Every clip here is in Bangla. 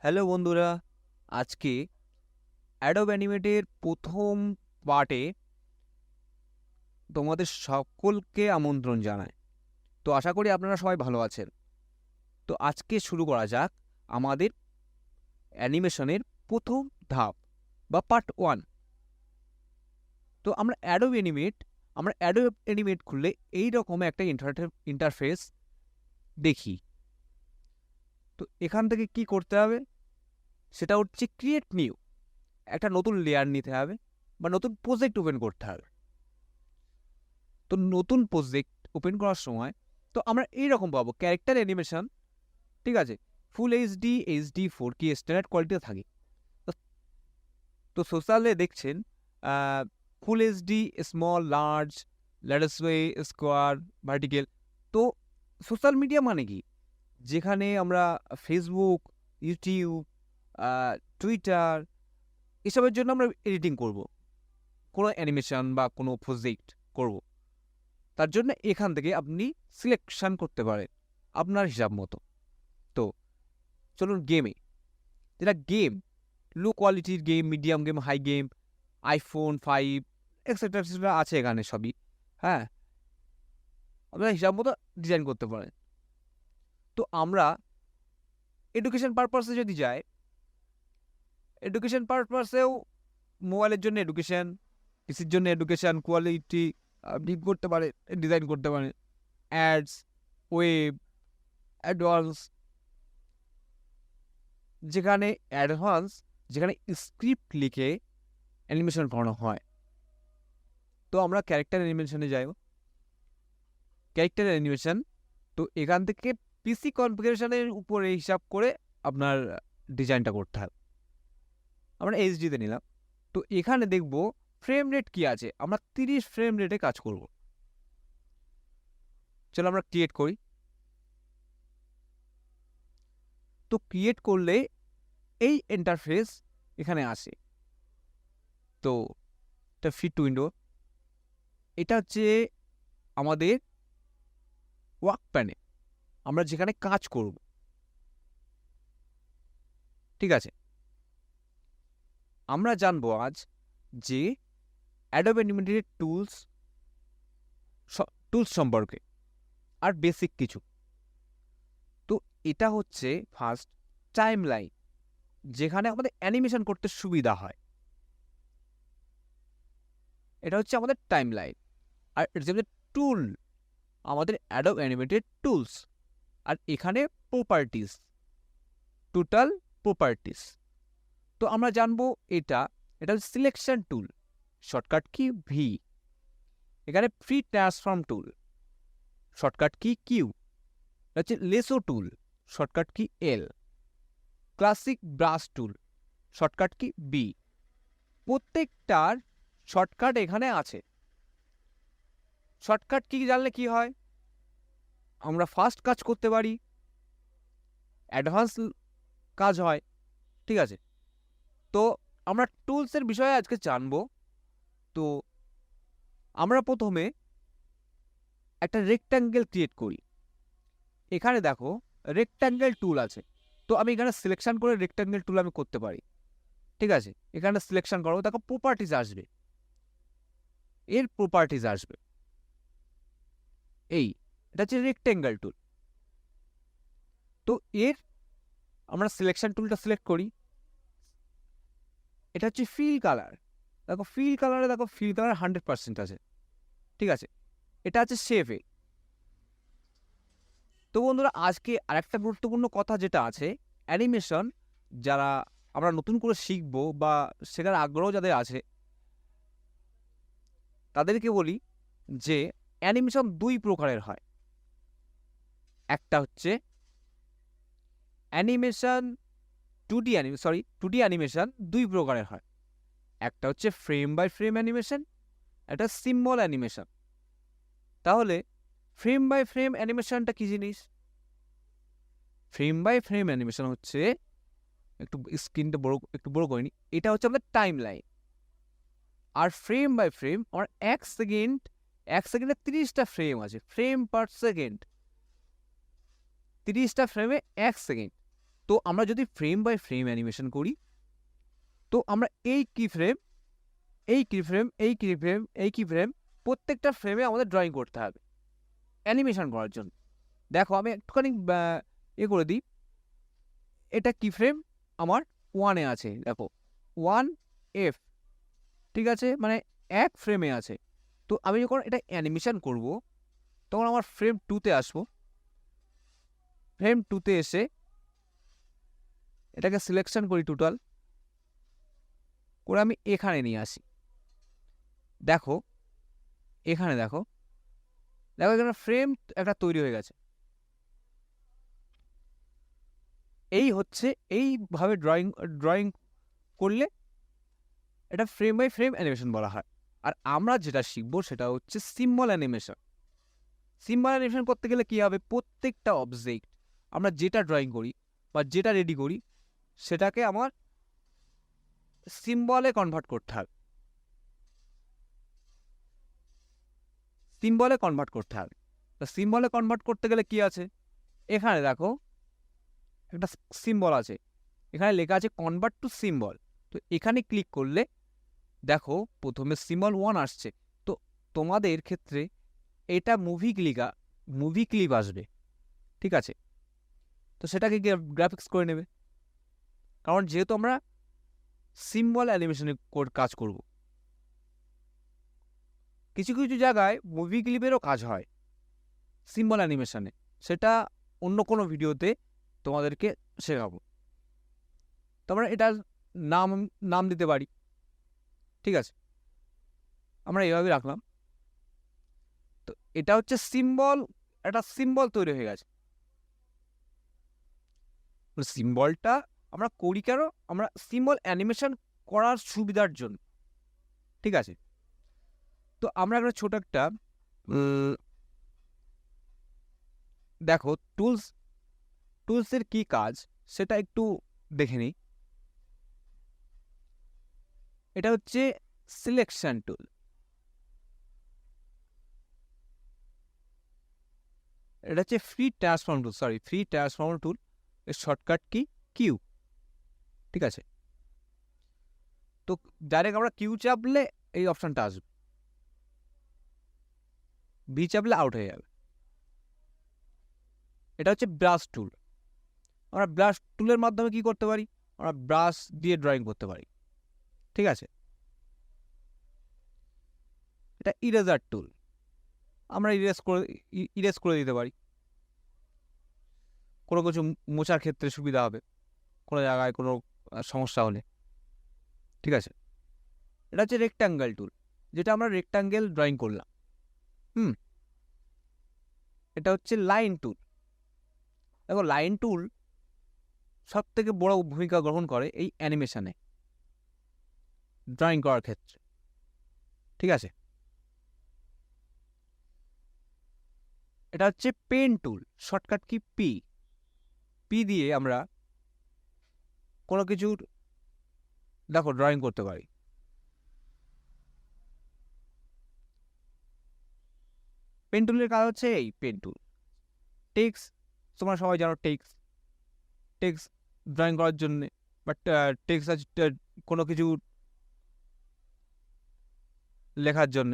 হ্যালো বন্ধুরা, আজকে অ্যাডোব অ্যানিমেটের প্রথম পার্টে তোমাদের সকলকে আমন্ত্রণ জানাই। তো আশা করি আপনারা সবাই ভালো আছেন। তো আজকে শুরু করা যাক আমাদের অ্যানিমেশনের প্রথম ধাপ বা পার্ট 1। তো আমরা অ্যাডোব অ্যানিমেট খুললে এই রকম একটা ইন্টারফেস দেখি। তো এখান থেকে কি করতে হবে সেটা হচ্ছে ক্রিয়েট নিউ, একটা নতুন লেয়ার নিতে হবে বা নতুন প্রজেক্ট ওপেন করতে হবে। তো নতুন প্রজেক্ট ওপেন করার সময় তো আমরা এইরকম পাবো ক্যারেক্টার অ্যানিমেশন, ঠিক আছে, ফুল এইচডি 4K স্ট্যান্ডার্ড কোয়ালিটিতে থাকে। তো- তো সোশ্যালে দেখছেন ফুল এইচডি, স্মল, লার্জ, ল্যাটাসওয়ে, স্কোয়ার, ভার্টিক্যাল। তো সোশ্যাল মিডিয়া মানে কি, যেখানে আমরা ফেসবুক, ইউটিউব, টুইটার এসবের জন্য আমরা এডিটিং করব, কোনো অ্যানিমেশন বা কোনো প্রজেক্ট করব, তার জন্য এখান থেকে আপনি সিলেকশন করতে পারেন আপনার হিসাব মতো। তো চলুন গেমে, যেটা গেম, লো কোয়ালিটির game, medium game, high game, iPhone 5 etcetera etcetera আছে এখানে সবই। হ্যাঁ, আপনার হিসাব মতো ডিজাইন করতে পারেন। তো আমরা এডুকেশন পারপাসে যদি যাই, এডুকেশন পারপাসেও মোবাইলের জন্য এডুকেশন, পিসির জন্য এডুকেশন কোয়ালিটি আপনি করতে পারেন, ডিজাইন করতে পারেন। অ্যাডস, ওয়েব, অ্যাডভান্স, যেখানে স্ক্রিপ্ট লিখে অ্যানিমেশন করানো হয়। তো আমরা ক্যারেক্টার অ্যানিমেশনে যাই। ক্যারেক্টার অ্যানিমেশন, তো এখান থেকে পিসি কনফিগারেশনের উপরে হিসাব করে আপনার ডিজাইনটা করতে হবে। আমরা এইচডিতে নিলাম। তো এখানে দেখব ফ্রেম রেট কি আছে, আমরা 30 ফ্রেম রেটে কাজ করব। চলো আমরা ক্রিয়েট করি। তো ক্রিয়েট করলে এই ইন্টারফেস এখানে আসে। তো এটা ফিট উইন্ডো, এটা হচ্ছে আমাদের ওয়ার্ক প্যানেল, আমরা যেখানে কাজ করব। ঠিক আছে, আমরা জানবো আজ যে অ্যাডোব অ্যানিমেটেড টুলস সম্পর্কে আর বেসিক কিছু। তো এটা হচ্ছে ফার্স্ট টাইম লাইন, যেখানে আমাদের অ্যানিমেশন করতে সুবিধা হয়। এটা হচ্ছে আমাদের টাইম লাইন। আর এটা হচ্ছে টুল, আমাদের অ্যাডোব অ্যানিমেটেড টুলস। আর এখানে প্রপার্টিস, টোটাল প্রপার্টিস। তো আমরা জানবো এটা হচ্ছে selection tool, shortcut key V. এখানে ফ্রি ট্রান্সফর্ম টুল, শর্টকাট কি কিউ। এটা হচ্ছে লেসো টুল, শর্টকাট কি এল। ক্লাসিক ব্রাশ টুল, শর্টকাট কি বি। প্রত্যেকটার শর্টকাট এখানে আছে। শর্টকাট কি জানলে কি হয়, আমরা ফাস্ট কাজ করতে পারি, অ্যাডভান্স কাজ হয়। ঠিক আছে, তো আমরা টুলসের বিষয়ে আজকে জানবো। তো আমরা প্রথমে একটা রেক্ট্যাঙ্গেল ক্রিয়েট করি। এখানে দেখো রেক্ট্যাঙ্গেল টুল আছে। তো আমি এখানে সিলেকশন করে রেক্ট্যাঙ্গেল টুল আমি করতে পারি। ঠিক আছে, এখানে সিলেকশন করো, দেখো প্রপার্টিজ আসবে, এর প্রপার্টিজ আসবে এই, এটা হচ্ছে রেক্ট্যাঙ্গেল টুল। তো এর আমরা সিলেকশন টুলটা সিলেক্ট করি। এটা হচ্ছে ফিল কালার, দেখো ফিল কালার 100% আছে। ঠিক আছে, এটা আছে শেপে। তো বন্ধুরা, আজকে আরেকটা গুরুত্বপূর্ণ কথা যেটা আছে, অ্যানিমেশন যারা আমরা নতুন করে শিখবো বা শেখার আগ্রহ যাদের আছে তাদেরকে বলি যে অ্যানিমেশন 2 প্রকারের হয়। একটা হচ্ছে অ্যানিমেশন 2D অ্যানিমেশন 2 প্রকারের হয়। একটা হচ্ছে ফ্রেম বাই ফ্রেম অ্যানিমেশন, একটা সিম্বল অ্যানিমেশন। তাহলে ফ্রেম বাই ফ্রেম অ্যানিমেশনটা কি জিনিস? ফ্রেম বাই ফ্রেম অ্যানিমেশন হচ্ছে, স্ক্রিনটা একটু বড় করে নি, এটা হচ্ছে আমাদের টাইম লাইন। আর ফ্রেম বাই ফ্রেম আমার এক সেকেন্ডে 30টা ফ্রেম আছে, ফ্রেম পার সেকেন্ড, 30টা ফ্রেমে 1 সেকেন্ড। তো আমরা যদি ফ্রেম বাই ফ্রেম অ্যানিমেশন করি, তো আমরা এই কি ফ্রেম, এই কি ফ্রেম, এই কি ফ্রেম, এই কি ফ্রেম, প্রত্যেকটা ফ্রেমে আমাদের ড্রয়িং করতে হবে অ্যানিমেশন করার জন্য। দেখো আমি একটুখানি করে দিই। এটা কি ফ্রেম আমার 1-এ আছে, দেখো 1F, ঠিক আছে, মানে এক ফ্রেমে আছে। তো আমি যখন এটা অ্যানিমেশন করব, তখন আমার ফ্রেম 2-তে আসবো। ফ্রেম 2-তে এসে এটাকে সিলেকশন করি টোটাল করে, আমি এখানে নিয়ে আসি। দেখো এখানে দেখো এখানে ফ্রেম একটা তৈরি হয়ে গেছে। এই হচ্ছে, এইভাবে ড্রয়িং করলে এটা ফ্রেম বাই ফ্রেম অ্যানিমেশন বলা হয়। আর আমরা যেটা শিখবো সেটা হচ্ছে সিম্বল অ্যানিমেশন। সিম্বল অ্যানিমেশন করতে গেলে কি হবে, প্রত্যেকটা অবজেক্ট আমরা যেটা ড্রয়িং করি বা যেটা রেডি করি, সেটাকে আমার সিম্বলে কনভার্ট করতে হবে। সিম্বলে কনভার্ট করতে হবে। তো সিম্বলে কনভার্ট করতে গেলে কি আছে, এখানে দেখো একটা সিম্বল আছে, এখানে লেখা আছে কনভার্ট টু সিম্বল। তো এখানে ক্লিক করলে দেখো প্রথমে সিম্বল 1 আসছে। তো তোমাদের ক্ষেত্রে এটা মুভি ক্লিপ আসবে, ঠিক আছে। তো সেটাকে গ্রাফিক্স করে নেবে, কারণ যেহেতু আমরা সিম্বল অ্যানিমেশনে কাজ করব। কিছু কিছু জায়গায় মুভি ক্লিপেরও কাজ হয় সিম্বল অ্যানিমেশনে, সেটা অন্য কোনো ভিডিওতে তোমাদেরকে শেখাবো। তো আমরা এটার নাম দিতে পারি, ঠিক আছে, আমরা এইভাবে রাখলাম। তো এটা হচ্ছে সিম্বল, একটা সিম্বল তৈরি হয়ে গেছে। সিম্বলটা আমরা করি কেন, আমরা সিম্বল অ্যানিমেশন করার সুবিধার জন্য, ঠিক আছে। তো আমরা একটা ছোট একটা দেখো টুলসের কি কাজ সেটা একটু দেখে নিই। এটা হচ্ছে সিলেকশন টুল, এটা হচ্ছে ফ্রি ট্রান্সফর্ম টুল, এর শর্টকাট কি কিউ, ঠিক আছে। তো ডাইরেক্ট আমরা কিউ চাপলে এই অপশনটা আসবে, বি চাপলে আউট হয়ে যাবে। এটা হচ্ছে ব্রাশ টুল। আমরা ব্রাশ টুলের মাধ্যমে কি করতে পারি, আমরা ব্রাশ দিয়ে ড্রয়িং করতে পারি, ঠিক আছে। এটা ইরেজার টুল, আমরা ইরেজ করে দিতে পারি, কোনো কিছু মোছার ক্ষেত্রে সুবিধা হবে, কোনো জায়গায় কোনো সমস্যা হলে, ঠিক আছে। এটা হচ্ছে রেক্ট্যাঙ্গেল টুল, যেটা আমরা রেক্ট্যাঙ্গেল ড্রয়িং করলাম। এটা হচ্ছে লাইন টুল। দেখো লাইন টুল সব থেকে বড় ভূমিকা গ্রহণ করে এই অ্যানিমেশনে ড্রয়িং করার ক্ষেত্রে, ঠিক আছে। এটা হচ্ছে pen tool, shortcut key P দিয়ে আমরা কোনো কিছুর দেখো ড্রয়িং করতে পারি। পেন টুলের কাজ হচ্ছে এই পেন টুল। টেক্স, তোমরা সবাই জানো টেক্স ড্রয়িং করার জন্য, বাট টেক্স কোনো কিছু লেখার জন্য।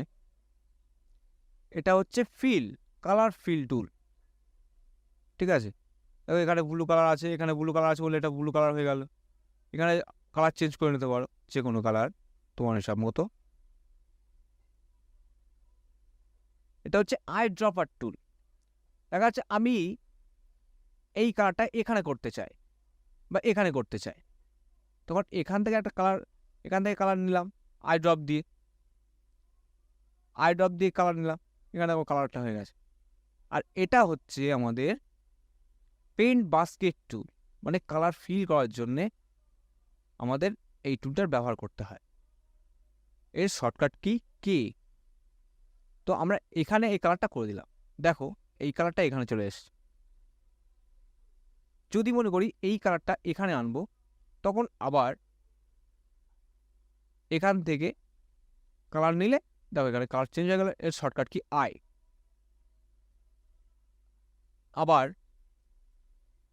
এটা হচ্ছে কালার ফিল টুল, ঠিক আছে। দেখো এখানে ব্লু কালার আছে, এখানে ব্লু কালার আছে বলে এটা ব্লু কালার হয়ে গেল। এখানে কালার চেঞ্জ করে নিতে পারো, যে কোনো কালার তোমার হিসাব মতো। এটা হচ্ছে আই ড্রপার টুল। দেখা যাচ্ছে আমি এই কালারটা এখানে করতে চাই বা এখানে করতে চাই, তখন এখান থেকে কালার নিলাম, আই ড্রপ দিয়ে কালার নিলাম, এখানে কালারটা হয়ে গেছে। আর এটা হচ্ছে আমাদের পেন্ট বাস্কেট টুল, মানে কালার ফিল করার জন্যে আমাদের এই টুলটার ব্যবহার করতে হয়। এর শর্টকাট কি, তো আমরা এখানে এই কালারটা করে দিলাম, দেখো এই কালারটা এখানে চলে এসছে। যদি মনে করি এই কালারটা এখানে আনবো, তখন আবার এখান থেকে কালার নিলে দেখো এখানে কালার চেঞ্জ হয়ে গেল। এর শর্টকাট কি আই। আবার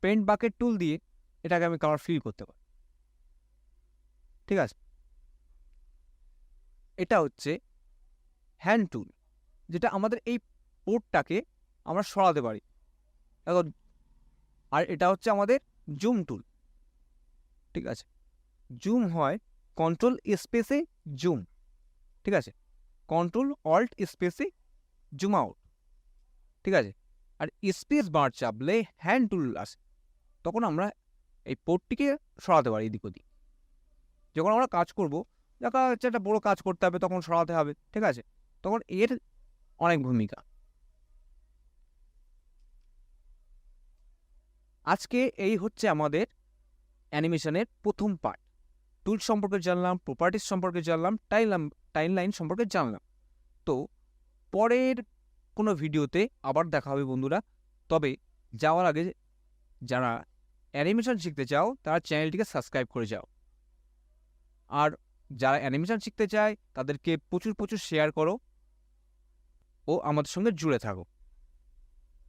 পেন্ট বাকেট টুল দিয়ে এটাকে আমি কালার ফিল করতে পারি। ঠিক আছে, এটা হচ্ছে হ্যান্ড টুল, যেটা আমাদের এই পোর্টটাকে আমরা সরাতে পারি। এখন আর এটা হচ্ছে আমাদের জুম টুল। ঠিক আছে, জুম হয় কন্ট্রোল স্পেসে জুম। ঠিক আছে, কন্ট্রোল অল্ট স্পেসে জুম আউট। ঠিক আছে, আর স্পেস বার চাপলে হ্যান্ড টুল আসে, তখন আমরা এই পোর্টটিকে সরাতে পারি এদিক ওদিক। যখন আমরা কাজ করব, দেখা যাচ্ছে একটা বড় কাজ করতে হবে, তখন সরাতে হবে। ঠিক আছে, তখন এর অনেক ভূমিকা। আজকে এই হচ্ছে আমাদের অ্যানিমেশনের প্রথম পার্ট। টুল সম্পর্কে জানলাম, প্রপার্টিস সম্পর্কে জানলাম, টাইমলাইন সম্পর্কে জানলাম। তো পরের কোনো ভিডিওতে আবার দেখা হবে বন্ধুরা। তবে যাওয়ার আগে যারা অ্যানিমেশন শিখতে চাও তারা চ্যানেলটিকে সাবস্ক্রাইব করে যাও, আর যারা অ্যানিমেশন শিখতে চায় তাদেরকে প্রচুর প্রচুর শেয়ার করো ও আমাদের সঙ্গে জুড়ে থাকো।